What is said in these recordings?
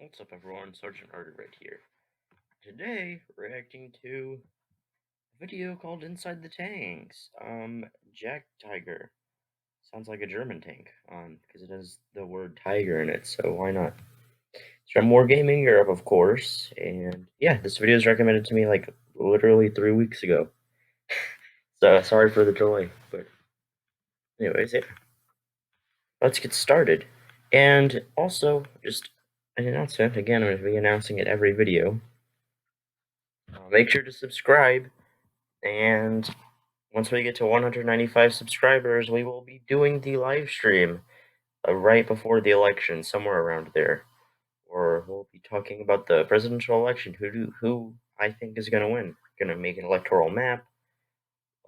What's up, everyone? Sergeant Arter right here. Today, reacting to a video called Inside the Tanks. Jagdtiger. Sounds like a German tank, because it has the word tiger in it, so why not? It's from Wargaming Europe, of course, and yeah, this video was recommended to me like literally 3 weeks ago. So sorry for the delay, but anyways, yeah. Let's get started. And also, just an announcement, again, I'm going to be announcing it every video. Make sure to subscribe, and once we get to 195 subscribers, we will be doing the live stream right before the election, somewhere around there. Or we'll be talking about the presidential election, who I think is going to win. Going to make an electoral map,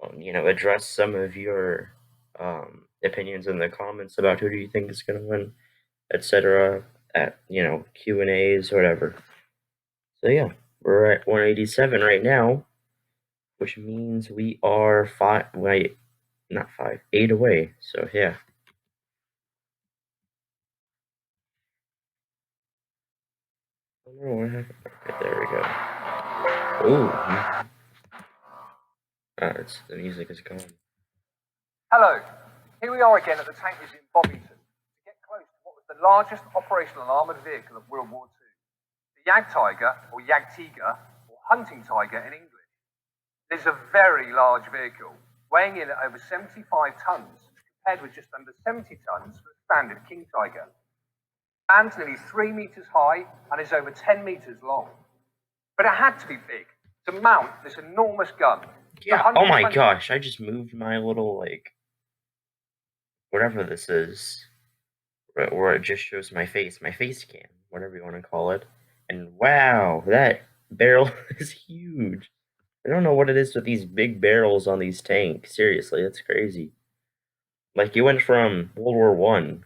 address some of your opinions in the comments about who do you think is going to win, etc. At, Q&As, whatever. So yeah, we're at 187 right now, which means we are 8 away, so yeah. Oh no, what happened? Okay, there we go. Ooh. The music is gone. Hello, here we are again at the tank museum in Bovington to get close to what was the largest operational armoured vehicle of World War II. The Jagdtiger, or Jagdtiger, or hunting tiger in English. It is a very large vehicle, weighing in at over 75 tonnes, compared with just under 70 tonnes for the standard King Tiger. It stands nearly 3 metres high and is over 10 metres long. But it had to be big to mount this enormous gun. Yeah, oh my gosh, I just moved my little, whatever this is, where it just shows my face cam, whatever you want to call it. And wow, that barrel is huge. I don't know what it is with these big barrels on these tanks. Seriously, that's crazy. Like, you went from World War One,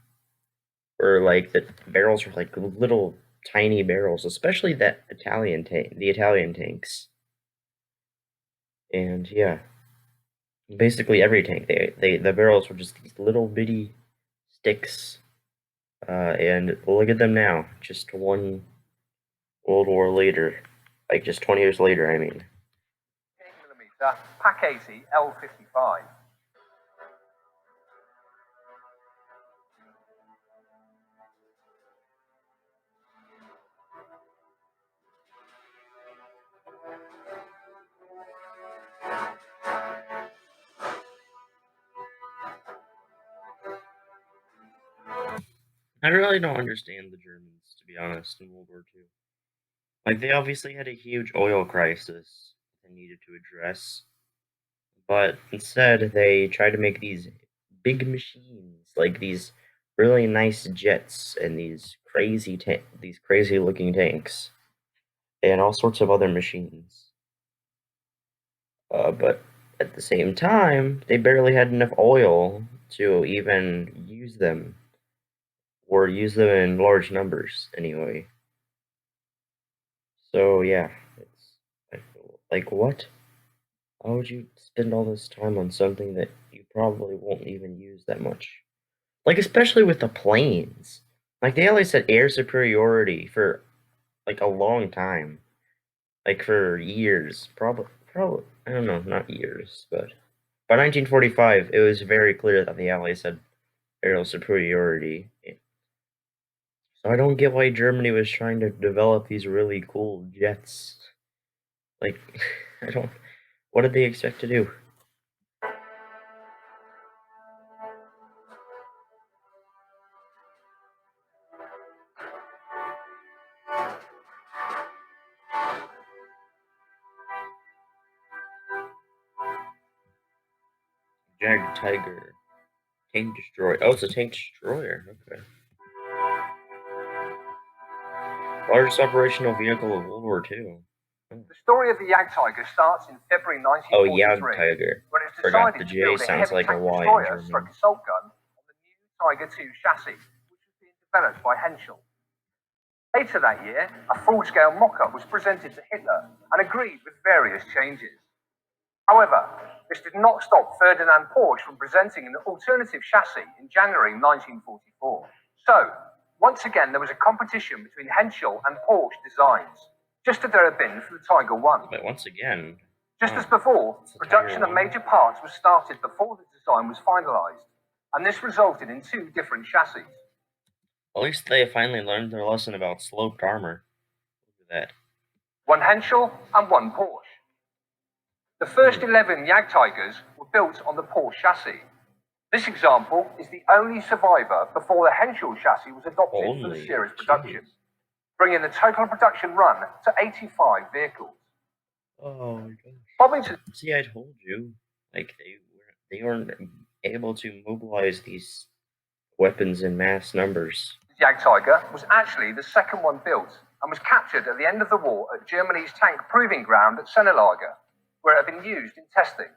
where the barrels were like little tiny barrels, especially the Italian tanks. And yeah, basically every tank, the barrels were just these little bitty sticks. And look at them now, just one World War later, just 20 years later, I mean. 8mm Pack 80 L55. I really don't understand the Germans, to be honest, in World War II. Like, they obviously had a huge oil crisis they needed to address, but instead they tried to make these big machines, like these really nice jets and these crazy looking tanks, and all sorts of other machines. But at the same time, they barely had enough oil to even use them, or use them in large numbers, anyway. So yeah, like, what? Why would you spend all this time on something that you probably won't even use that much? Like, especially with the planes. Like, they always had air superiority for, like, a long time. Like, for years. Probably, I don't know, not years, but by 1945, it was very clear that the Allies had aerial superiority. So I don't get why Germany was trying to develop these really cool jets. Like, what did they expect to do? Jagdtiger. Tank destroyer. Oh, it's a tank destroyer. Okay. Largest operational vehicle of World War II. The story of the Jagdtiger starts in February 1943. Oh, Jagdtiger. When it's Forgot decided the to build J a sounds heavy like a tank Y in destroyer German. stroke assault gun on the new Tiger II chassis, which was being developed by Henschel. Later that year, a full-scale mock-up was presented to Hitler and agreed with various changes. However, this did not stop Ferdinand Porsche from presenting an alternative chassis in January 1944. So, Once again, there was a competition between Henschel and Porsche designs, just as there had been for the Tiger 1. But once again, just as before, production of major parts was started before the design was finalized, and this resulted in 2 different chassis. At least they finally learned their lesson about sloped armor. Look at that. 1 Henschel and 1 Porsche. The first 11 Jagdtigers were built on the Porsche chassis. This example is the only survivor before the Henschel chassis was adopted for the series production, bringing the total production run to 85 vehicles. Oh my gosh. Bobington. See, I told you, like they weren't able to mobilize these weapons in mass numbers. The Jagdtiger was actually the second one built and was captured at the end of the war at Germany's tank proving ground at Sennelager, where it had been used in testing.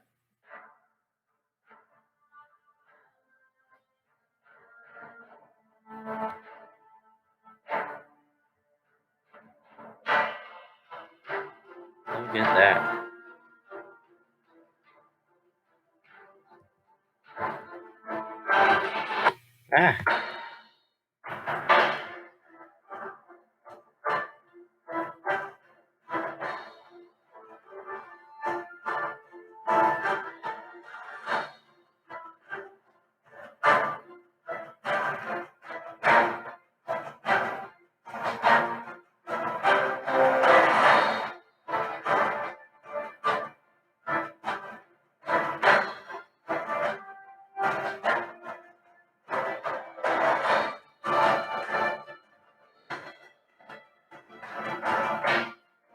Look at that. Ah!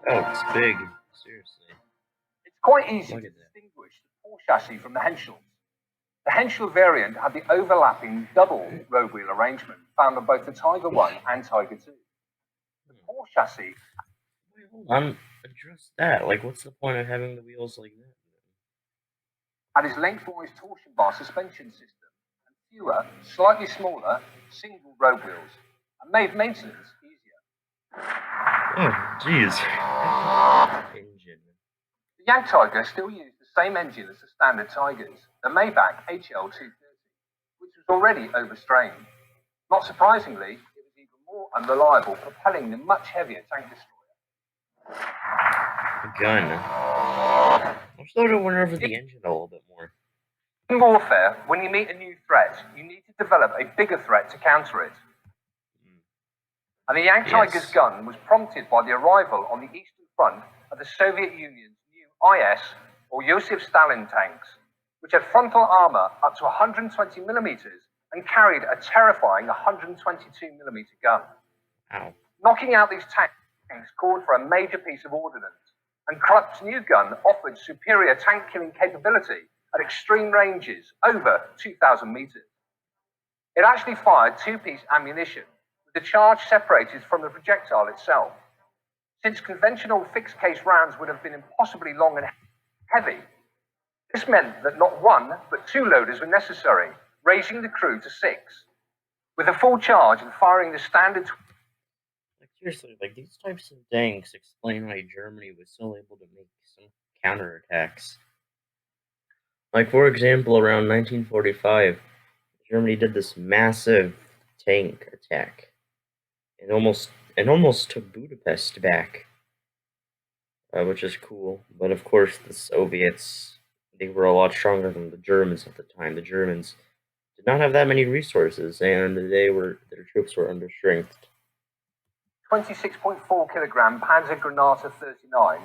Oh, it's big. Seriously. It's quite easy to distinguish the Porsche chassis from the Henschel. The Henschel variant had the overlapping double road wheel arrangement found on both the Tiger 1 and Tiger 2. The Porsche chassis... Wait, hold on. Address that. Like, what's the point of having the wheels like that? had its lengthwise torsion bar suspension system and fewer, slightly smaller, single road wheels, and made maintenance easier. Oh, jeez. Engine. The Jagdtiger still used the same engine as the standard Tigers, the Maybach HL230, which was already overstrained. Not surprisingly, it was even more unreliable, propelling the much heavier tank destroyer. A gun. I'm starting to wonder over the engine a little bit more. In warfare, when you meet a new threat, you need to develop a bigger threat to counter it. And the Jagdtiger's gun was prompted by the arrival on the Eastern Front of the Soviet Union's new IS, or Joseph Stalin tanks, which had frontal armor up to 120 millimeters and carried a terrifying 122 millimeter gun. Ow. Knocking out these tanks called for a major piece of ordnance, and Krupp's new gun offered superior tank-killing capability at extreme ranges over 2,000 meters. It actually fired two-piece ammunition, with the charge separated from the projectile itself. Since conventional fixed-case rounds would have been impossibly long and heavy, this meant that not one, but two loaders were necessary, raising the crew to 6. With a full charge and firing the standard... Like, seriously, like, these types of tanks explain why Germany was still able to make some counterattacks. Like, for example, around 1945, Germany did this massive tank attack. It almost took Budapest back, which is cool. But of course, the Soviets, they were a lot stronger than the Germans at the time. The Germans did not have that many resources, and their troops were understrengthed. 26.4 kilogram Panzer Granata 39,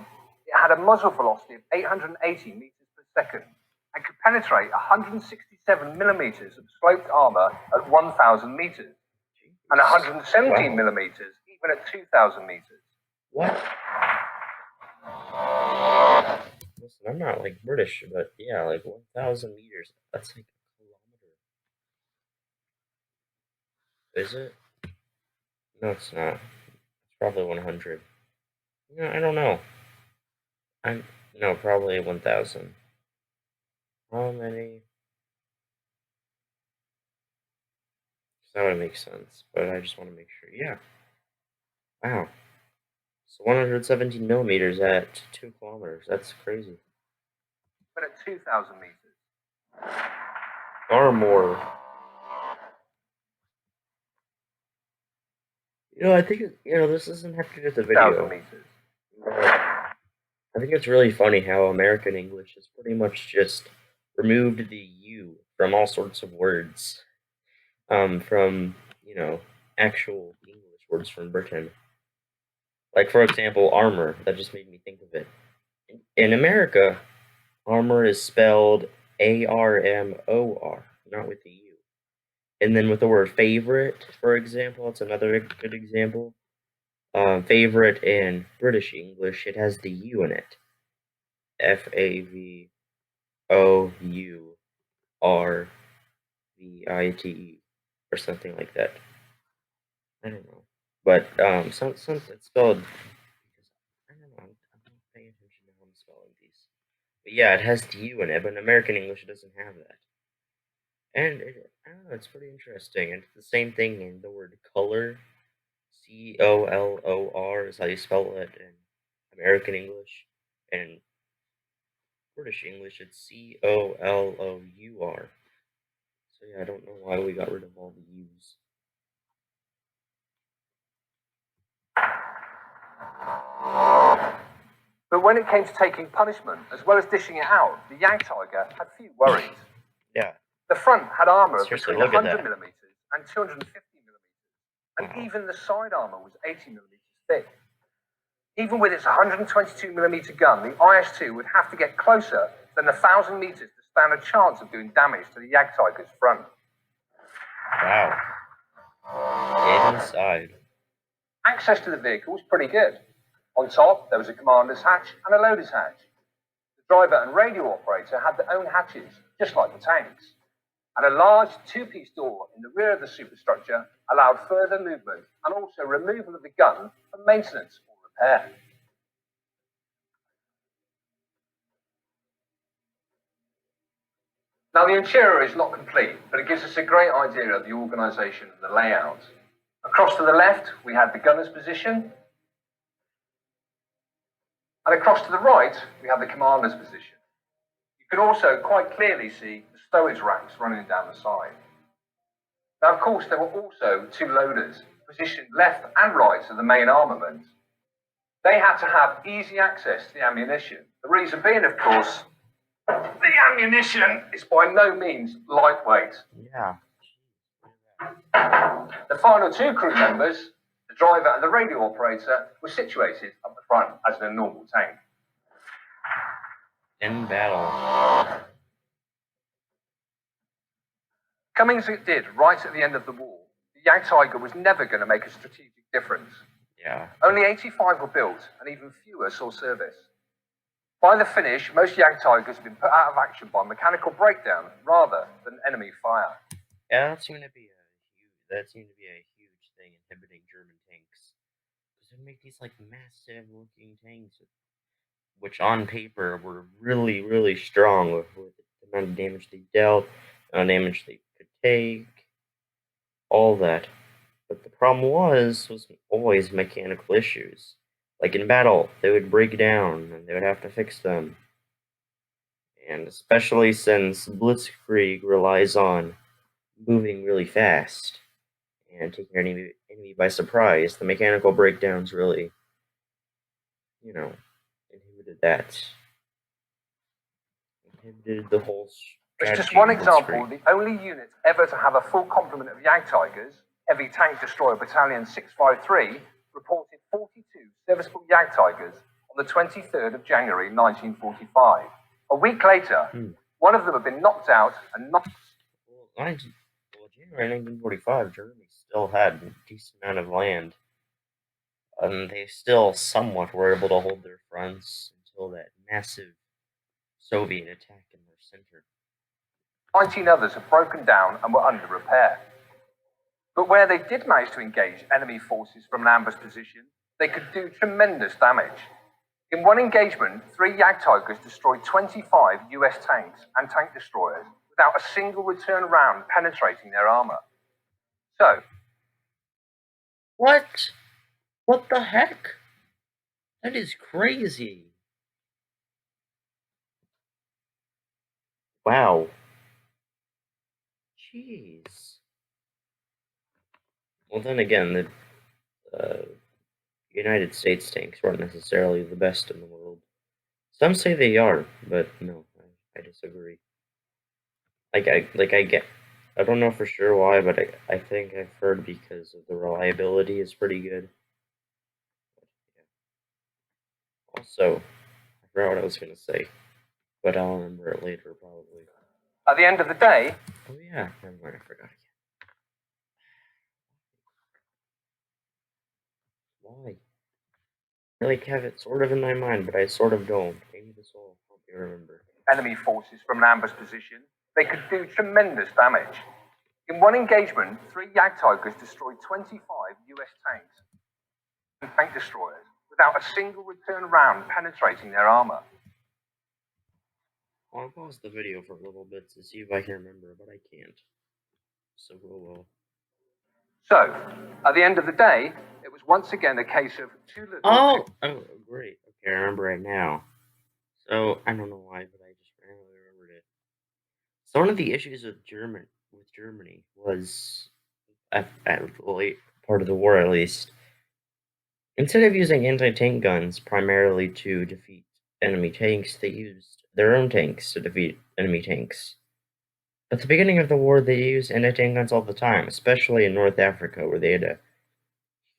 it had a muzzle velocity of 880 meters per second and could penetrate 167 millimeters of sloped armor at 1,000 meters and 117 millimeters even at 2,000 meters. What? Listen, I'm not like British, but yeah, like 1,000 meters. That's like a kilometer. Is it? No, it's not. It's probably 100. No, I don't know. No, probably 1,000. How many? That would make sense, but I just want to make sure. Yeah. Wow. So 117 millimeters at 2 kilometers. That's crazy. But at 2,000 meters. Or more. I think this doesn't have to do with the 1,000 video. meters. I think it's really funny how American English has pretty much just removed the U from all sorts of words, from actual English words from Britain. Like for example, armor. That just made me think of it. In America, armor is spelled ARMOR, not with the U. And then with the word favorite, for example, it's another good example. Favorite in British English, it has the U in it. FAVOURVITE or something like that. I don't know, but some it's spelled because I don't know. I'm not paying attention to how I'm spelling these. But yeah, it has the U in it, but in American English it doesn't have that. And I don't know, it's pretty interesting. And it's the same thing in the word color. COLOR is how you spell it in American English. And British English, it's COLOUR. So yeah, I don't know why we got rid of all the U's. But when it came to taking punishment, as well as dishing it out, the Jagdtiger had few worries. Yeah. The front had armor of Seriously, between look at 100 that. millimeters and 250 millimeters, and Wow. even the side armor was 80 millimeters thick. Even with its 122 millimeter gun, the IS-2 would have to get closer than 1,000 meters to stand a chance of doing damage to the Jagdtiger's front. Wow. Get inside. Access to the vehicle was pretty good. On top, there was a commander's hatch and a loader's hatch. The driver and radio operator had their own hatches, just like the tanks. And a large two-piece door in the rear of the superstructure allowed further movement and also removal of the gun for maintenance or repair. Now, the interior is not complete, but it gives us a great idea of the organisation and the layout. Across to the left, we had the gunner's position. And across to the right, we have the commander's position. You can also quite clearly see the stowage racks running down the side. Now, of course, there were also two loaders, positioned left and right of the main armament. They had to have easy access to the ammunition. The reason being, of course, the ammunition is by no means lightweight. Yeah. The final two crew members, the driver and the radio operator, were situated up the front as in a normal tank. In battle. Coming as it did right at the end of the war, the Jagdtiger was never going to make a strategic difference. Yeah. Only 85 were built, and even fewer saw service. By the finish, most Jagdtigers had been put out of action by mechanical breakdown rather than enemy fire. Yeah, that seemed to be a huge thing inhibiting German tanks. Because they make these like massive looking tanks, which on paper were really, really strong with the amount of damage they dealt, the amount of damage they could take, all that. But the problem was always mechanical issues. Like in battle, they would break down and they would have to fix them. And especially since Blitzkrieg relies on moving really fast and taking your enemy by surprise, the mechanical breakdowns really, inhibited that. Inhibited the whole It's strategy just one of example, Blitzkrieg. the only unit ever to have a full complement of Jagdtigers, Heavy Tank Destroyer Battalion 653, reported 42 serviceable Jagdtigers on the 23rd of January 1945. A week later, one of them had been knocked out and knocked. January 1945, Germany still had a decent amount of land. And they still somewhat were able to hold their fronts until that massive Soviet attack in their center. 19 others had broken down and were under repair. But where they did manage to engage enemy forces from an ambush position, they could do tremendous damage. In one engagement, 3 Jagdtigers destroyed 25 US tanks and tank destroyers without a single return round penetrating their armor. So, What? What the heck? That is crazy. Wow. Jeez. Well, then again, United States tanks weren't necessarily the best in the world. Some say they are, but no, I disagree. I don't know for sure why, but I think I've heard because of the reliability is pretty good. Also, I forgot what I was gonna say, but I'll remember it later probably. At the end of the day, Oh yeah, never mind, I forgot again. Why? I have it sort of in my mind, but I sort of don't. Maybe this will help me remember. enemy forces from an ambush position, they could do tremendous damage. In one engagement, 3 Jagdtigers destroyed 25 US tanks and tank destroyers without a single return round penetrating their armor. Well, I'll pause the video for a little bit to see if I can remember, but I can't. So well. So, at the end of the day, it was once again a case of too little. Oh, great. Okay, I remember it now. So I don't know why, but I just randomly remembered it. So one of the issues with Germany was at the late part of the war, at least. Instead of using anti-tank guns primarily to defeat enemy tanks, they used their own tanks to defeat enemy tanks. At the beginning of the war, they used anti-tank guns all the time, especially in North Africa, where they had a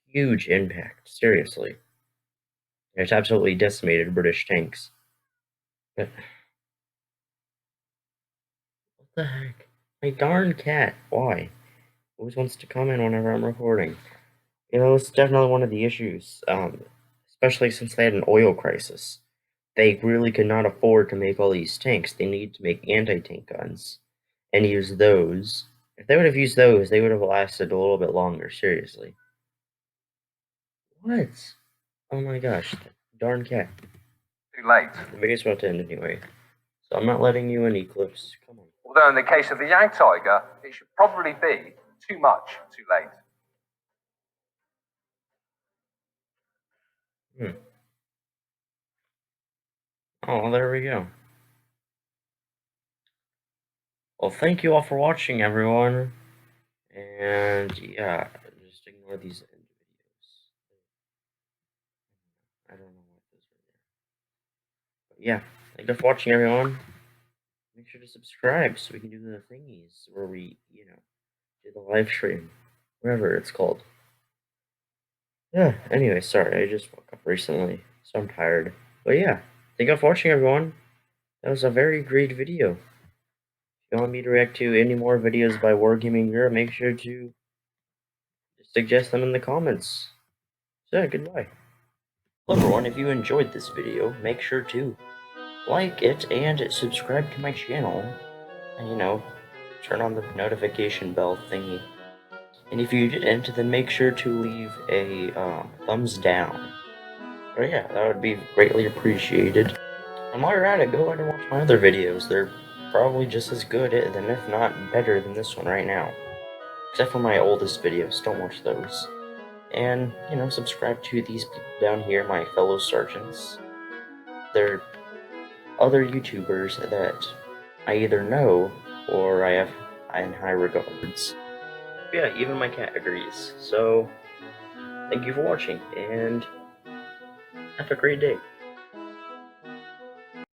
huge impact. Seriously. It absolutely decimated British tanks. But what the heck? My darn cat. Why? Always wants to come in whenever I'm recording. You know, it's definitely one of the issues, especially since they had an oil crisis. They really could not afford to make all these tanks. They needed to make anti-tank guns and use those. If they would have used those, they would have lasted a little bit longer, seriously. What? Oh my gosh, that darn cat. Too late. The video's about to end anyway, so I'm not letting you in, Eclipse. Come on. Although in the case of the Jagdtiger, it should probably be too much too late. Oh, there we go. Well, thank you all for watching, everyone. And yeah, just ignore these end videos. I don't know what those were there. But yeah, thank you for watching, everyone. Make sure to subscribe so we can do the thingies where we, do the live stream, whatever it's called. Yeah, anyway, sorry, I just woke up recently, so I'm tired. But yeah, thank you all for watching, everyone. That was a very great video. If you want me to react to any more videos by Wargaming Europe, make sure to suggest them in the comments. So yeah, goodbye. Hello everyone, if you enjoyed this video, make sure to like it and subscribe to my channel. And turn on the notification bell thingy. And if you didn't, then make sure to leave a thumbs down. Oh yeah, that would be greatly appreciated. And while you're at it, go ahead and watch my other videos. They're probably just as good, and if not better than this one right now. Except for my oldest videos, don't watch those. And, subscribe to these people down here, my fellow sergeants. They're other YouTubers that I either know or I have in high regards. Yeah, even my cat agrees. So, thank you for watching, and have a great day.